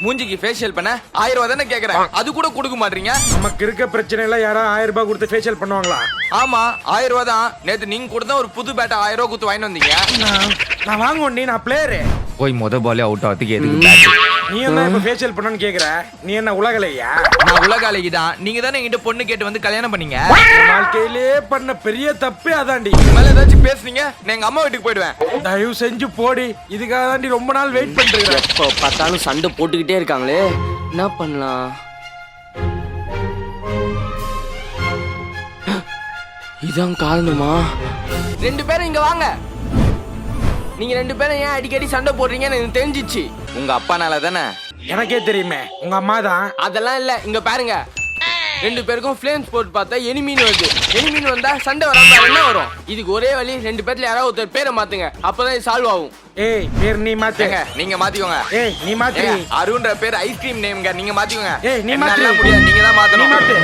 மூஞ்சிக்கு ஃபேஷியல் பண்ண 1000 ரூபாய் தானே கேக்குறேன், அது கூட கொடுக்க மாட்டீங்க. நமக்கு இருக்க பிரச்சனை எல்லாம் யாராவது 1000 ரூபாய் கொடுத்து ஃபேஷியல் பண்ணுவாங்களா? ஆமா 1000 ரூபாய் தான். நேத்து நீங்க கூட தான் ஒரு புது பேட்டை 1000 ரூபாய் கொடுத்து வாங்கிட்டு வந்தீங்க. நான் வாங்குவோம், நான் பிளேயரு. போய் முத பாலே அவுட் ஆகிறதுக்கு எதுக்கு பேட்? நீ என்ன இப்ப ஃபேஷியல் பண்ணணும்னு கேக்குற? நீ என்ன உலகலையா? நான் உலக அழகி தான். நீங்க தானே என்கிட்ட பொண்ணு கேட்டு வந்து கல்யாணம் பண்ணீங்க. வாழ்க்கையிலே பண்ண பெரிய தப்பே அதாண்டி. மேல ஏதாச்சும் பேசுனீங்க நான் எங்க அம்மா வீட்டுக்கு போயிடுவேன். தயவு செஞ்சு போடி. இதுக்காக தாண்டி ரொம்ப நாள் வெயிட் பண்ணிட்டு எப்போ பார்த்தாலும் சண்டை போட்டுக்கிட்டே இருக்காங்களே, என்ன பண்ணலாம்? இதான் காரணமா? 2 பேரும் இங்க வாங்க. நீங்க 2 பேரும் ஏன் அடிக்கடி சண்டை போடுறீங்கன்னு எனக்கு தெரிஞ்சிச்சு. உங்க அப்பானால தானே? எனக்கே தெரியுமே, உங்க அம்மா தான். அதெல்லாம் இல்ல, இங்க பாருங்க. 2 பேருக்கும் ஃப்ளேம்ஸ் போட்டு பார்த்தா எனிமீன் வருது. எனிமீன் வந்தா சண்டை வராம என்ன வரும்? இதுக்கு ஒரே வழி, 2 பேர்ல யாராவது ஒருத்தர் பேரை மாத்துங்க, அப்பதான் இது சால்வ் ஆகும். ஏய் பேர் நீ மாத்துங்க. நீங்க மாத்திக்கோங்க. ஏய் நீ மாத்து. அருண்ன்ற பேர் ஐஸ்கிரீம் நேம்ங்க, நீங்க மாத்திக்கோங்க. ஏய் நீ என்னால மாத்து. முடியாது, நீங்க தான் நீ மாத்தணும். மாத்து.